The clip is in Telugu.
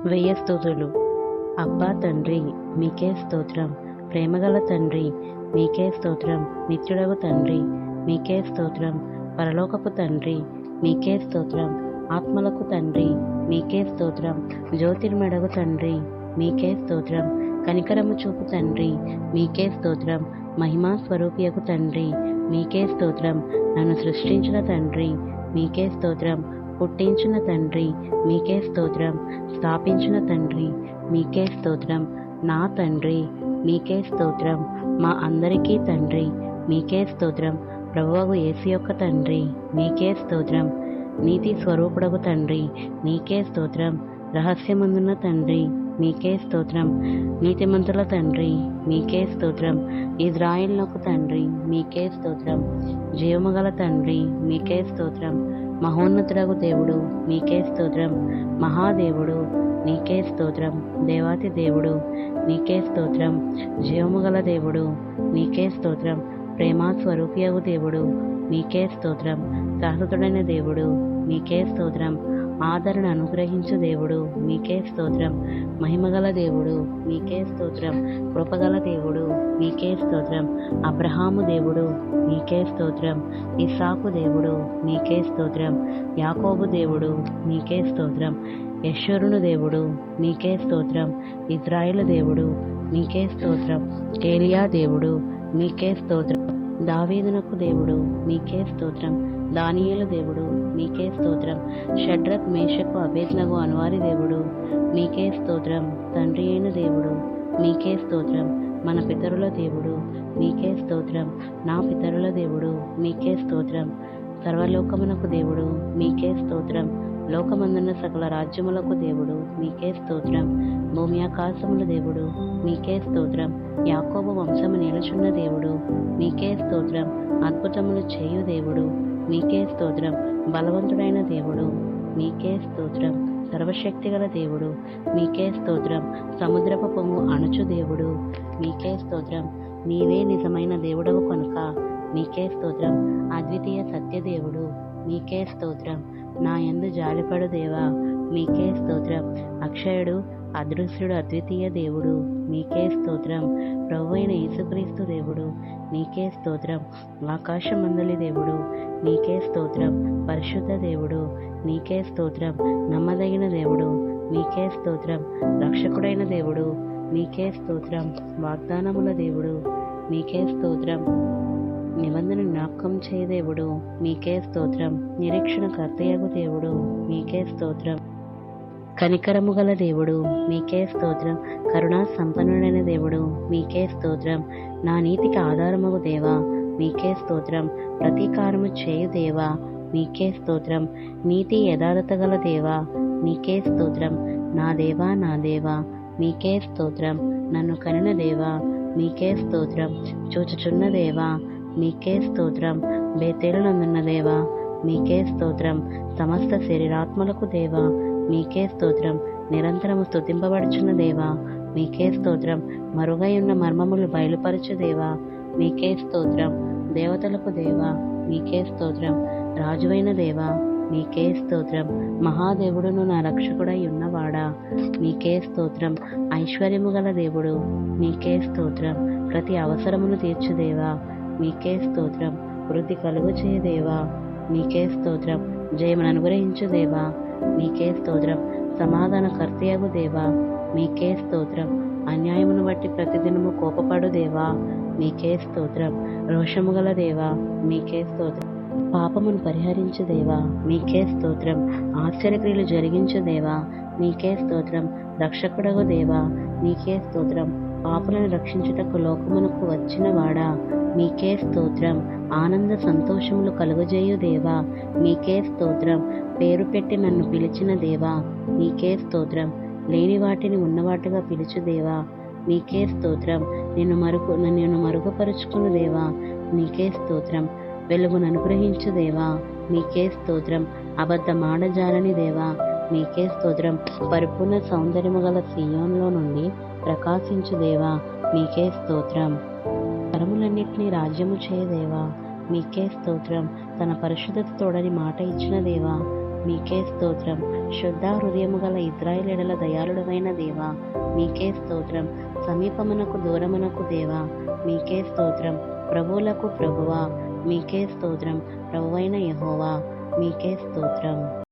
వెయ్య స్తుతులు. అబ్బా తండ్రి, మీకే స్తోత్రం. ప్రేమగల తండ్రి, మీకే స్తోత్రం. నిత్యుడగు తండ్రి, మీకే స్తోత్రం. పరలోకపు తండ్రి, మీకే స్తోత్రం. ఆత్మలకు తండ్రి, మీకే స్తోత్రం. జ్యోతిర్మెడగు తండ్రి, మీకే స్తోత్రం. కనికరము చూపు తండ్రి, మీకే స్తోత్రం. మహిమా స్వరూపియకు తండ్రి, మీకే స్తోత్రం. నన్ను సృష్టించిన తండ్రి, మీకే స్తోత్రం. పుట్టించిన తండ్రి, మీకే స్తోత్రం. స్థాపించిన తండ్రి, మీకే స్తోత్రం. నా తండ్రి, మీకే స్తోత్రం. మా అందరికీ తండ్రి, మీకే స్తోత్రం. ప్రభువగు యేసు యొక్క తండ్రి, మీకే స్తోత్రం. నీతి స్వరూపుడగు తండ్రి, మీకే స్తోత్రం. రహస్యమందున్న తండ్రి, మీకే స్తోత్రం. నీతిమంతుల తండ్రి, మీకే స్తోత్రం. ఇజ్రాయిలునకు తండ్రి, మీకే స్తోత్రం. జీవముగల తండ్రి, మీకే స్తోత్రం. మహోన్నతుడగు దేవుడు, మీకే స్తోత్రం. మహాదేవుడు, నీకే స్తోత్రం. దేవాతి దేవుడు, నీకే స్తోత్రం. జీవముగల దేవుడు, నీకే స్తోత్రం. ప్రేమా స్వరూపియగు దేవుడు, మీకే స్తోత్రం. శాశ్వతుడైన దేవుడు, మీకే స్తోత్రం. ఆదరణ అనుగ్రహించు దేవుడు, మీకే స్తోత్రం. మహిమగల దేవుడు, మీకే స్తోత్రం. కృపగల దేవుడు, మీకే స్తోత్రం. అబ్రహాము దేవుడు, మీకే స్తోత్రం. ఇస్సాకు దేవుడు, మీకే స్తోత్రం. యాకోబు దేవుడు, మీకే స్తోత్రం. యెషూరును దేవుడు, మీకే స్తోత్రం. ఇజ్రాయేలు దేవుడు, మీకే స్తోత్రం. ఏలియా దేవుడు, మీకే స్తోత్రం. దావీదునకు దేవుడు, మీకే స్తోత్రం. దానియేలు దేవుడు, మీకే స్తోత్రం. షడ్రక్, మేషకు, అబేద్నెగో అనువారి దేవుడు, మీకే స్తోత్రం. తండ్రి అయిన దేవుడు, మీకే స్తోత్రం. మన పితరుల దేవుడు, మీకే స్తోత్రం. నా పితరుల దేవుడు, మీకే స్తోత్రం. సర్వలోకమునకు దేవుడు, మీకే స్తోత్రం. లోకమందున్న సకల రాజ్యములకు దేవుడు, మీకే స్తోత్రం. భూమి ఆకాశముల దేవుడు, మీకే స్తోత్రం. యాకోబు వంశము నిలుచున్న దేవుడు, మీకే స్తోత్రం. అద్భుతములు చేయు దేవుడు, మీకే స్తోత్రం. బలవంతుడైన దేవుడు, మీకే స్తోత్రం. సర్వశక్తిగల దేవుడు, మీకే స్తోత్రం. సముద్రపు పొంగు అణుచు దేవుడు, మీకే స్తోత్రం. నీవే నిజమైన దేవుడవు కనుక మీకే స్తోత్రం. అద్వితీయ సత్యదేవుడు, మీకే స్తోత్రం. నా యందు జాలిపడు దేవా, మీకే స్తోత్రం. అక్షయుడు, అదృశ్యుడు, అద్వితీయ దేవుడు, మీకే స్తోత్రం. ప్రభు అయిన యేసుక్రీస్తు దేవుడు, నీకే స్తోత్రం. ఆకాశమందలి దేవుడు, నీకే స్తోత్రం. పరిశుద్ధ దేవుడు, నీకే స్తోత్రం. నమ్మదగిన దేవుడు, మీకే స్తోత్రం. రక్షకుడైన దేవుడు, మీకే స్తోత్రం. వాగ్దానముల దేవుడు, మీకే స్తోత్రం. నిబంధన జ్ఞాపకం చేయ దేవుడు, మీకే స్తోత్రం. నిరీక్షణ కర్తయగు దేవుడు, మీకే స్తోత్రం. కనికరము గల దేవుడు, మీకే స్తోత్రం. కరుణా సంపన్నుడైన దేవుడు, మీకే స్తోత్రం. నా నీతికి ఆధారమగు దేవా, మీకే స్తోత్రం. ప్రతీకారము చేయు దేవా, మీకే స్తోత్రం. నీతి యథార్థత గల దేవా, మీకే స్తోత్రం. నా దేవా, నా దేవా, మీకే స్తోత్రం. నన్ను కనిన దేవా, మీకే స్తోత్రం. చూచుచున్న దేవా, మీకే స్తోత్రం. బేతేలునందున్న దేవా, మీకే స్తోత్రం. సమస్త శరీరాత్మలకు దేవా, మీకే స్తోత్రం. నిరంతరము స్తుతింపబడుచున్న దేవా, మీకే స్తోత్రం. మరుగై ఉన్న మర్మములు బయలుపరచు దేవా, మీకే స్తోత్రం. దేవతలకు దేవా, మీకే స్తోత్రం. రాజువైన దేవా, మీకే స్తోత్రం. మహాదేవుడును నా రక్షకుడై ఉన్నవాడా, మీకే స్తోత్రం. ఐశ్వర్యము గల దేవుడు, మీకే స్తోత్రం. ప్రతి అవసరమును తీర్చు దేవా, మీకే స్తోత్రం. వృద్ధి కలుగు చేయ దేవా, మీకే స్తోత్రం. జయమును అనుగ్రహించు దేవా, మీకే స్తోత్రం. సమాధాన కర్తయగు దేవా, మీకే స్తోత్రం. అన్యాయమును బట్టి ప్రతిదినము కోపపడు దేవా, మీకే స్తోత్రం. రోషము గల దేవా, మీకే స్తోత్రం. పాపమును పరిహరించు దేవా, మీకే స్తోత్రం. ఆశ్చర్యక్రియలు జరిగించు దేవా, మీకే స్తోత్రం. రక్షకుడగు దేవా, మీకే స్తోత్రం. పాపులను రక్షించుటకు లోకమునకు వచ్చిన వాడా, మీకే స్తోత్రం. ఆనంద సంతోషములు కలుగజేయు దేవా, మీకే స్తోత్రం. పేరు పెట్టి నన్ను పిలిచిన దేవా, మీకే స్తోత్రం. లేని వాటిని ఉన్నవాటిగా పిలుచు దేవా, మీకే స్తోత్రం. నిన్ను మరుగుపరుచుకుని దేవా, మీకే స్తోత్రం. వెలుగును అనుగ్రహించు దేవా, మీకే స్తోత్రం. అబద్ధమాడజాలని దేవా, మీకే స్తోత్రం. పరిపూర్ణ సౌందర్యము గల సీయోనులో నుండి ప్రకాశించు దేవా, మీకే స్తోత్రం. తరములన్నిటినీ రాజ్యము చేయదేవా, మీకే స్తోత్రం. తన పరిశుద్ధత తోడని మాట ఇచ్చిన దేవా, మీకే స్తోత్రం. శుద్ధ హృదయము గల ఇశ్రాయేలీయుల దయాళుడవైన దేవా మీకే స్తోత్రం. సమీపమునకు దూరమునకు దేవా మీకే స్తోత్రం. ప్రభువులకు ప్రభువా మీకే స్తోత్రం. ప్రభువైన యెహోవా మీకే స్తోత్రం.